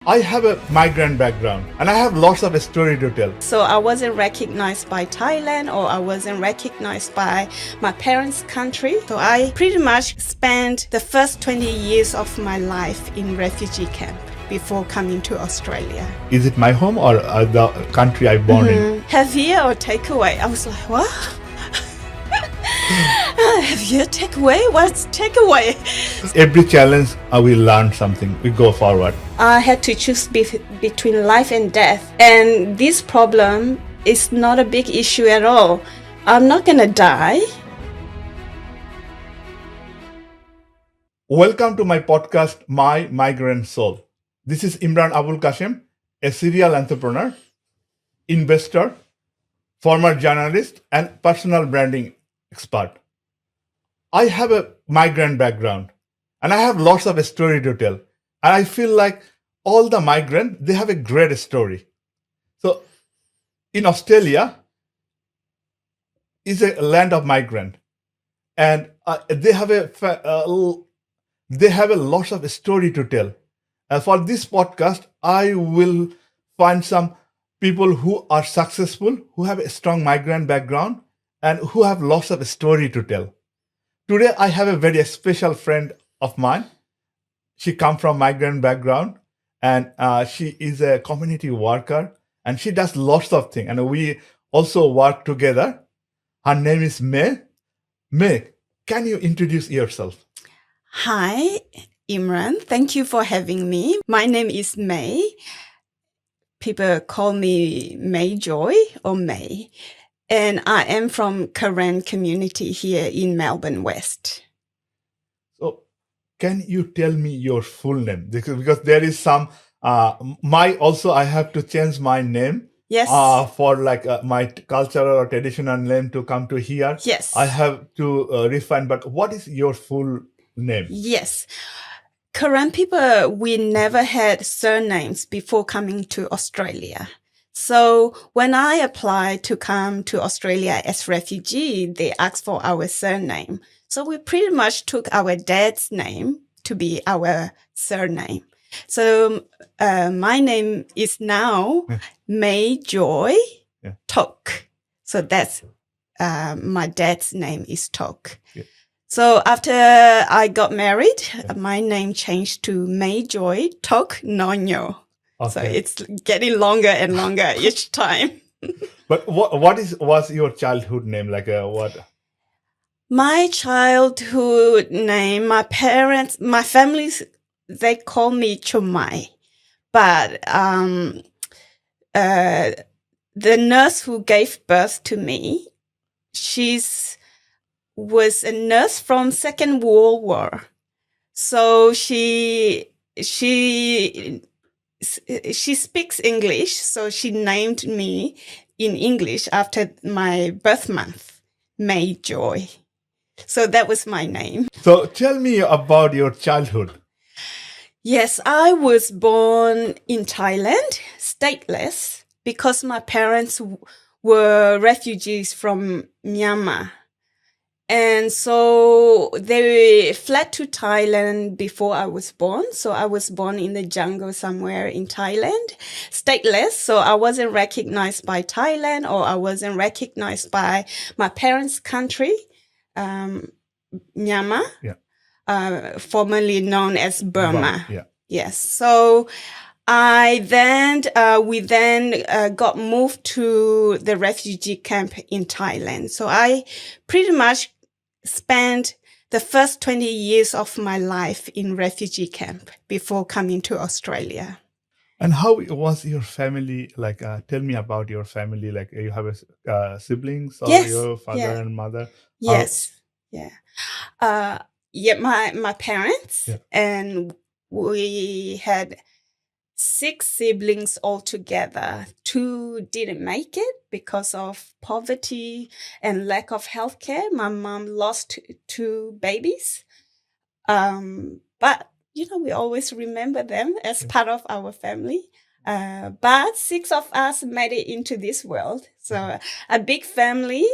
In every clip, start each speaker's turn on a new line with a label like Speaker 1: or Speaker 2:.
Speaker 1: I have a migrant background and I have lots of story to tell.
Speaker 2: So I wasn't recognized by Thailand, or I wasn't recognized by my parents' country. So I pretty much spent the first 20 years of my life in refugee camp before coming to Australia.
Speaker 1: Is it my home or the country I born in?
Speaker 2: Have here or takeaway? I was like, what? Have here takeaway? What's takeaway?
Speaker 1: Every challenge we learn something, we go forward.
Speaker 2: I had to choose between life and death, and this problem is not a big issue at all. I'm not gonna die.
Speaker 1: Welcome to my podcast, My Migrant Soul. This is Imran Abul Kashem, a serial entrepreneur, investor, former journalist, and personal branding expert. I have a migrant background and I have lots of story to tell. And I feel like all the migrants, they have a great story. So in Australia is a land of migrant, and they have a lot of story to tell. For this podcast, I will find some people who are successful, who have a strong migrant background, and who have lots of story to tell. Today, I have a very special friend of mine. She comes from migrant background, and she is a community worker, and she does lots of things. And we also work together. Her name is 𝐼𝐚𝐲. 𝐼𝐚𝐲, can you introduce yourself?
Speaker 2: Hi, Imran. Thank you for having me. My name is 𝐼𝐚𝐲. People call me 𝐼𝐚𝐲 or 𝐼𝐚𝐲. And I am from Karen community here in Melbourne West.
Speaker 1: So, can you tell me your full name? Because there is some, I have to change my name.
Speaker 2: Yes.
Speaker 1: For like my cultural or traditional name to come to here.
Speaker 2: Yes.
Speaker 1: I have to refine, but what is your full name?
Speaker 2: Yes. Karen people, we never had surnames before coming to Australia. So when I applied to come to Australia as refugee, they asked for our surname. So we pretty much took our dad's name to be our surname. So my name is now 𝐼𝐚𝐲 𝐍𝐸𝐲. So that's my dad's name is 𝐍𝐸𝐲.
Speaker 1: Yeah.
Speaker 2: So after I got married, my name changed to 𝐼𝐚𝐲 𝐍𝐸𝐻𝐻.
Speaker 1: Okay.
Speaker 2: So it's getting longer and longer each time.
Speaker 1: But was your childhood name, like what?
Speaker 2: My childhood name, my family, they call me 𝐼𝐚𝐲. But the nurse who gave birth to me, was a nurse from Second World War. So she speaks English, so she named me in English after my birth month, 𝐼𝐚𝐲. So that was my name.
Speaker 1: So tell me about your childhood.
Speaker 2: Yes, I was born in Thailand, stateless, because my parents were refugees from Myanmar. And so they fled to Thailand before I was born. So I was born in the jungle somewhere in Thailand, stateless. So I wasn't recognized by Thailand, or I wasn't recognized by my parents' country, Myanmar, formerly known as Burma.
Speaker 1: Yeah.
Speaker 2: Yes. So we then got moved to the refugee camp in Thailand. So I pretty much spent the first 20 years of my life in refugee camp before coming to Australia.
Speaker 1: And how was your family? Like, tell me about your family. Like, you have siblings, or
Speaker 2: Yes.
Speaker 1: your father and mother?
Speaker 2: Yes. My parents, and we had 6 siblings altogether. 2 didn't make it because of poverty and lack of healthcare. My mom lost 2 babies. But, we always remember them as part of our family. But 6 of us made it into this world. So a big family,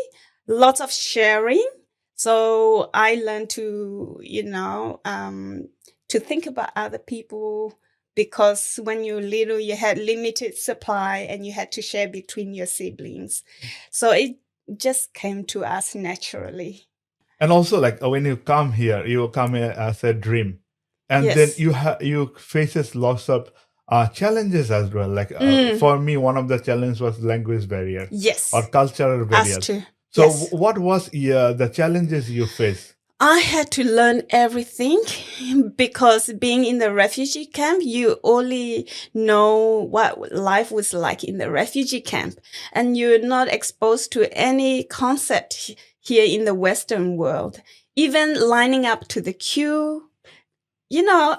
Speaker 2: lots of sharing. So I learned to, to think about other people because when you're little, you had limited supply and you had to share between your siblings. So it just came to us naturally.
Speaker 1: And also, like when you come here, you come here as a dream, and then
Speaker 2: Yes.
Speaker 1: you faces lots of challenges as well. Like
Speaker 2: Mm.
Speaker 1: for me, one of the challenges was language barrier or
Speaker 2: Yes.
Speaker 1: cultural
Speaker 2: Us
Speaker 1: barriers.
Speaker 2: too.
Speaker 1: So
Speaker 2: Yes.
Speaker 1: what was the challenges you face?
Speaker 2: I had to learn everything because being in the refugee camp, you only know what life was like in the refugee camp, and you're not exposed to any concept here in the Western world. Even lining up to the queue,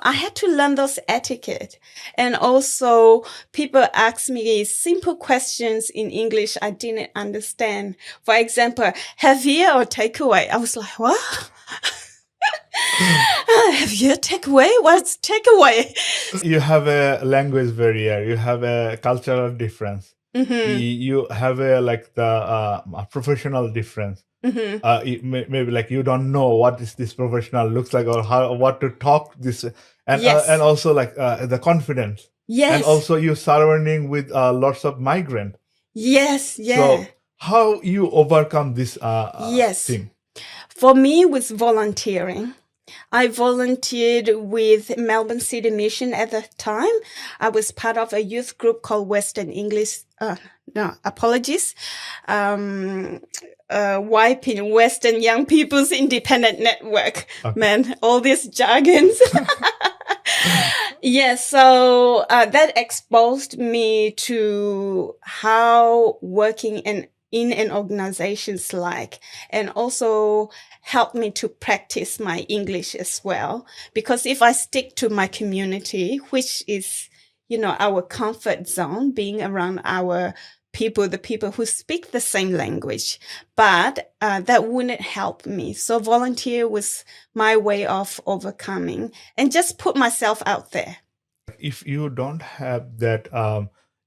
Speaker 2: I had to learn those etiquette. And also people ask me simple questions in English I didn't understand. For example, have you or takeaway? I was like, what? Have you takeaway? What's takeaway?
Speaker 1: You have a language barrier, you have a cultural difference,
Speaker 2: Mm-hmm.
Speaker 1: you have a like the professional difference.
Speaker 2: Mm-hmm.
Speaker 1: Maybe like you don't know what is this professional looks like or how what to talk this, and
Speaker 2: Yes.
Speaker 1: also like the confidence, and
Speaker 2: Yes.
Speaker 1: also you surrounding with lots of migrant.
Speaker 2: Yes. Yeah.
Speaker 1: So how you overcome this
Speaker 2: Yes.
Speaker 1: thing?
Speaker 2: For me, it was volunteering. I volunteered with Melbourne City Mission at the time. I was part of a youth group called Western English. WIPE, Western Young People's Independent Network.
Speaker 1: Okay.
Speaker 2: Man, all these jargons. Yes, so that exposed me to how working in an organization's like, and also helped me to practice my English as well. Because if I stick to my community, which is, our comfort zone, being around our people, the people who speak the same language, but that wouldn't help me. So volunteer was my way of overcoming and just put myself out there.
Speaker 1: If you don't have that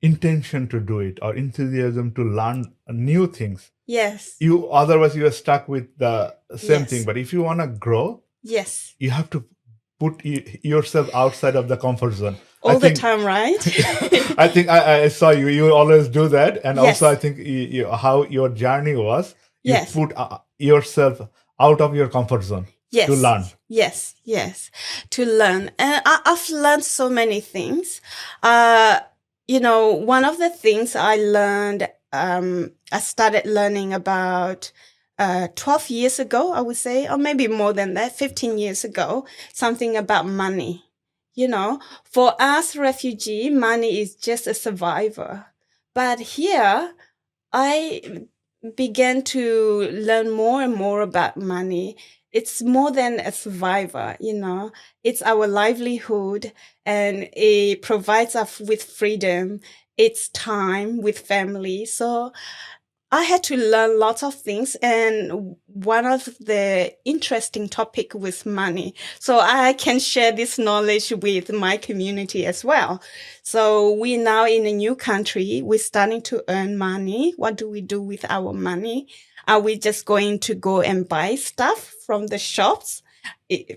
Speaker 1: intention to do it or enthusiasm to learn new things,
Speaker 2: Yes.
Speaker 1: you otherwise you are stuck with the same thing.
Speaker 2: Yes.
Speaker 1: But if you want to grow,
Speaker 2: Yes.
Speaker 1: you have to put yourself outside of the comfort zone.
Speaker 2: All the time, right?
Speaker 1: I think I saw you always do that, and
Speaker 2: Yes.
Speaker 1: also I think how your journey was, you
Speaker 2: Yes.
Speaker 1: put yourself out of your comfort zone
Speaker 2: Yes.
Speaker 1: to learn.
Speaker 2: Yes. Yes. To learn. And I've learned so many things. One of the things I learned, I started learning about 12 years ago, I would say, or maybe more than that, 15 years ago, something about money. For us refugee, money is just a survivor. But here, I began to learn more and more about money. It's more than a survivor, it's our livelihood, and it provides us with freedom. It's time with family. So I had to learn lots of things, and one of the interesting topic was money. So I can share this knowledge with my community as well. So we're now in a new country. We're starting to earn money. What do we do with our money? Are we just going to go and buy stuff from the shops?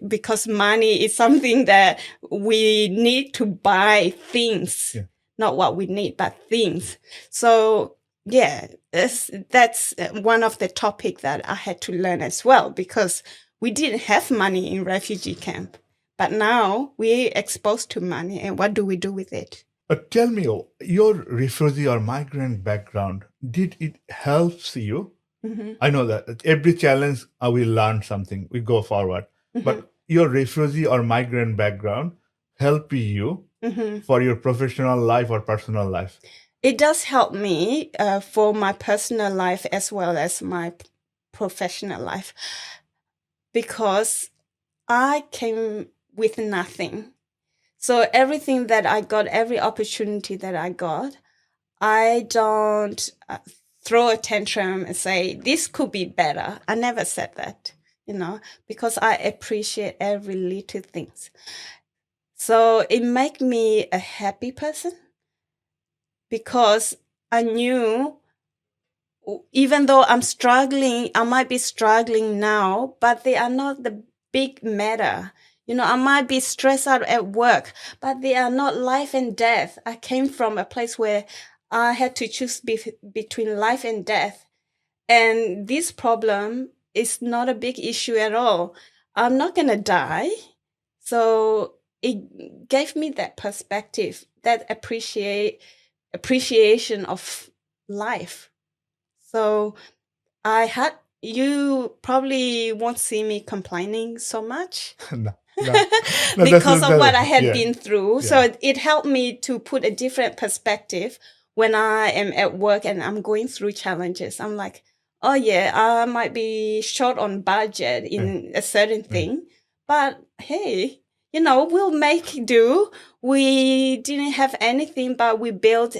Speaker 2: Because money is something that we need to buy things,
Speaker 1: Yeah.
Speaker 2: not what we need, but things. So yeah, that's one of the topic that I had to learn as well, because we didn't have money in refugee camp, but now we're exposed to money, and what do we do with it?
Speaker 1: Tell me, your refugee or migrant background, did it helps you?
Speaker 2: Mm-hmm.
Speaker 1: I know that every challenge we learn something, we go forward.
Speaker 2: Mm-hmm.
Speaker 1: But your refugee or migrant background help you
Speaker 2: Mm-hmm.
Speaker 1: for your professional life or personal life?
Speaker 2: It does help me for my personal life as well as my professional life, because I came with nothing. So everything that I got, every opportunity that I got, I don't throw a tantrum and say, this could be better. I never said that, because I appreciate every little things. So it make me a happy person, because I knew even though I'm struggling, I might be struggling now, but they are not the big matter. I might be stressed out at work, but they are not life and death. I came from a place where I had to choose between life and death. And this problem is not a big issue at all. I'm not going to die. So it gave me that perspective, that appreciation of life. So you probably won't see me complaining so much.
Speaker 1: No,
Speaker 2: Because of what I had
Speaker 1: yeah.
Speaker 2: been through.
Speaker 1: Yeah.
Speaker 2: So it helped me to put a different perspective when I am at work and I'm going through challenges. I'm like, oh yeah, I might be short on budget in a certain thing, but hey, we'll make do. We didn't have anything, but we built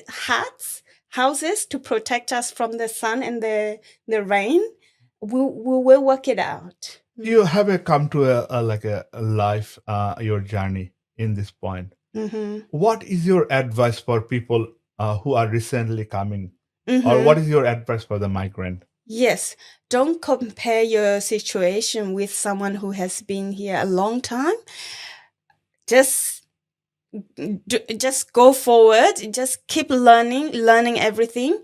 Speaker 2: houses to protect us from the sun and the rain. We will work it out.
Speaker 1: You have come to a life, your journey in this point. What is your advice for people who are recently coming, or what is your advice for the migrant?
Speaker 2: Yes, don't compare your situation with someone who has been here a long time. Just go forward. Just keep learning everything.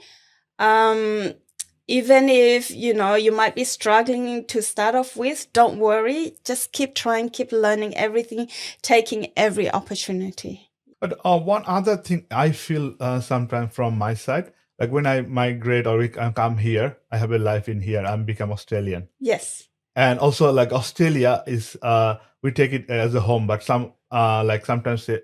Speaker 2: Even if, you might be struggling to start off with, don't worry. Just keep trying, keep learning everything, taking every opportunity.
Speaker 1: But one other thing I feel sometimes from my side, like when I migrate or come here, I have a life in here, I'm become Australian.
Speaker 2: Yes.
Speaker 1: And also like Australia is, we take it as a home, but some sometimes say,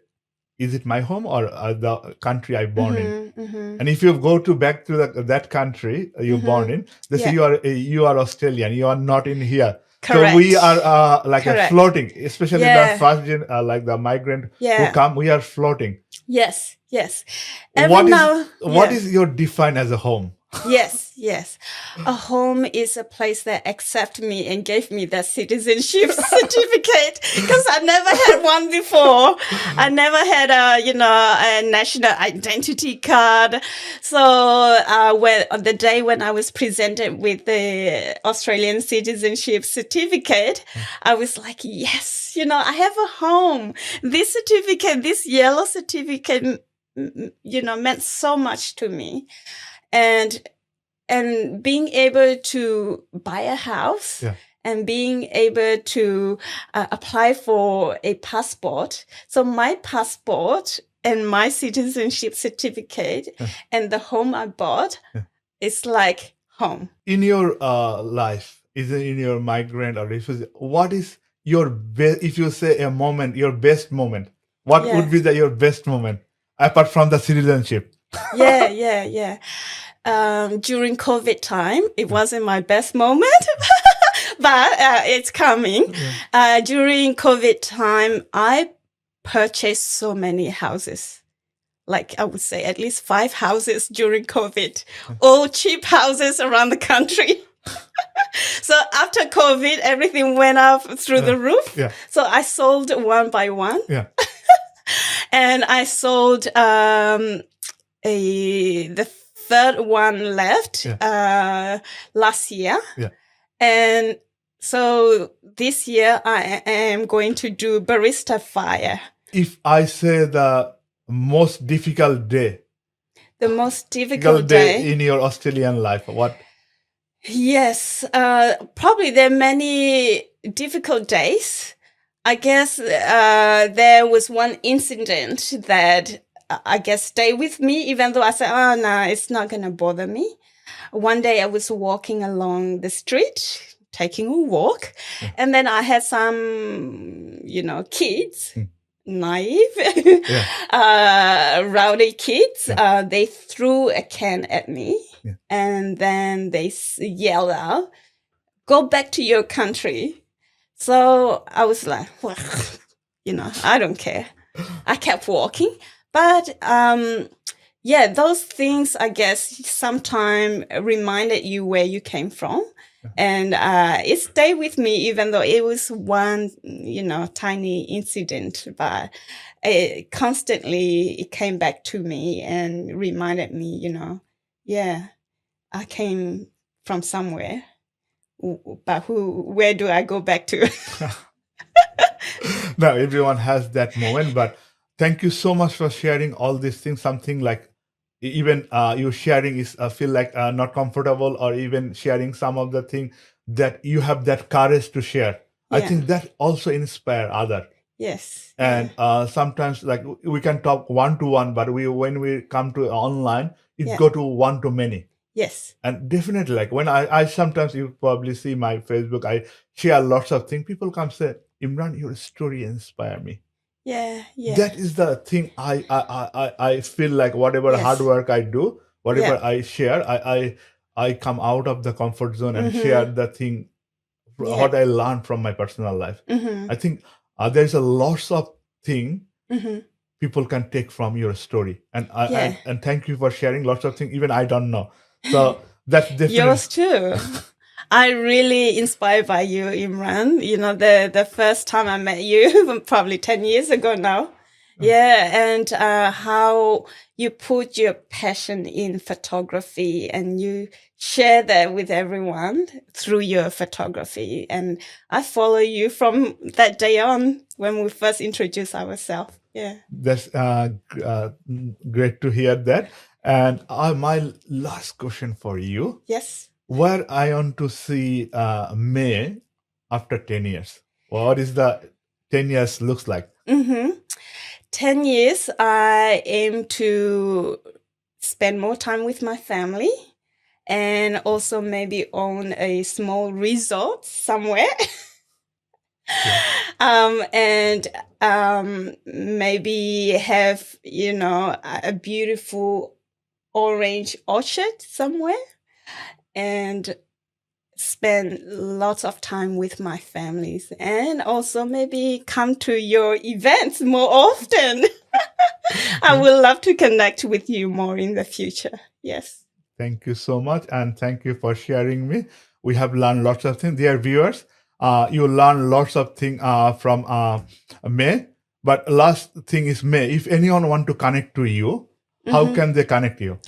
Speaker 1: is it my home or the country I born in? And if you go back to that country you're born in, they say you are Australian, you are not in here.
Speaker 2: Correct.
Speaker 1: So we are floating, especially the first gen, the migrant who come, we are floating.
Speaker 2: Yes.
Speaker 1: What is your define as a home?
Speaker 2: Yes. A home is a place that accepted me and gave me that citizenship certificate, because I never had one before. I never had a national identity card. So on the day when I was presented with the Australian citizenship certificate, I was like, yes, I have a home. This certificate, this yellow certificate, meant so much to me. And being able to buy a house and being able to apply for a passport. So my passport and my citizenship certificate and the home I bought is like home.
Speaker 1: In your life, is it in your migrant or refugee, what is your best, if you say a moment, your best moment, what would be your best moment apart from the citizenship?
Speaker 2: Yeah. During COVID time, it wasn't my best moment, but it's coming. During COVID time, I purchased so many houses. Like I would say at least 5 houses during COVID, all cheap houses around the country. So after COVID, everything went up through the roof. So I sold one by one. And I sold the third one left last year. And so this year I am going to do barista fire.
Speaker 1: If I say the most difficult day.
Speaker 2: The most difficult day
Speaker 1: in your Australian life, what?
Speaker 2: Yes, probably there are many difficult days. I guess there was one incident that I guess stay with me, even though I said, oh, no, it's not going to bother me. One day I was walking along the street, taking a walk, and then I had some, kids, naive, rowdy kids. They threw a can at me, and then they yelled out, go back to your country. So I was like, well, I don't care. I kept walking. But, those things, I guess, sometimes reminded you where you came from. And it stayed with me, even though it was one, tiny incident. But it came back to me and reminded me, I came from somewhere. But where do I go back to?
Speaker 1: Now everyone has that moment, but thank you so much for sharing all these things. Something like even you sharing is feel like not comfortable, or even sharing some of the thing that you have that courage to share. I
Speaker 2: Yeah.
Speaker 1: think that also inspire other.
Speaker 2: Yes.
Speaker 1: And sometimes like we can talk one to one, but when we come to online, it
Speaker 2: Yeah.
Speaker 1: go to one to many.
Speaker 2: Yes.
Speaker 1: And definitely, like when I sometimes, you probably see my Facebook, I share lots of things. People come say, Imran, your story inspire me.
Speaker 2: Yeah. Yeah.
Speaker 1: That is the thing. I feel like whatever hard
Speaker 2: Yes.
Speaker 1: work I do, whatever
Speaker 2: Yeah.
Speaker 1: I share, I come out of the comfort zone and
Speaker 2: Mhm.
Speaker 1: share the thing
Speaker 2: Yeah.
Speaker 1: what I learned from my personal life.
Speaker 2: Mhm.
Speaker 1: I think there's a lots of thing
Speaker 2: Mhm.
Speaker 1: people can take from your story, and
Speaker 2: Yeah.
Speaker 1: and thank you for sharing lots of things even I don't know. So that's definitely
Speaker 2: Yours too. I really inspired by you, Imran. You know, the first time I met you, probably 10 years ago now. Yeah, and how you put your passion in photography and you share that with everyone through your photography. And I follow you from that day on when we first introduced ourselves. Yeah.
Speaker 1: that's great to hear that. And my last question for you:
Speaker 2: Yes.
Speaker 1: where I want to see May after 10 years? What is the 10 years looks like?
Speaker 2: Mm-hmm. 10 years, I aim to spend more time with my family and also maybe own a small resort somewhere. And maybe have, you know, a beautiful orange orchard somewhere and spend lots of time with my families and also maybe come to your events more often. I would love to connect with you more in the future. Yes.
Speaker 1: Thank you so much, and thank you for sharing me. We have learned lots of things, dear viewers. You learn lots of things from May. But last thing is, May, if anyone want to connect to you, how can they connect you?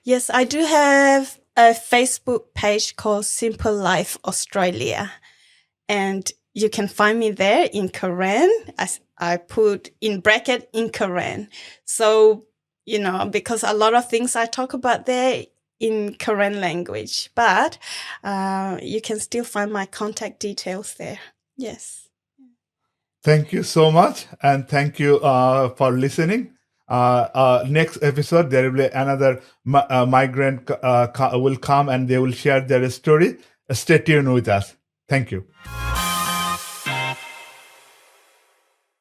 Speaker 2: Yes, I do have a Facebook page called Simple Life Australia. And you can find me there in Karen, as I put in bracket in Karen. So, you know, because a lot of things I talk about there in Karen language, but you can still find my contact details there. Yes.
Speaker 1: Thank you so much, and thank you for listening. Next episode, there will be another migrant will come and they will share their story. Stay tuned with us. Thank you.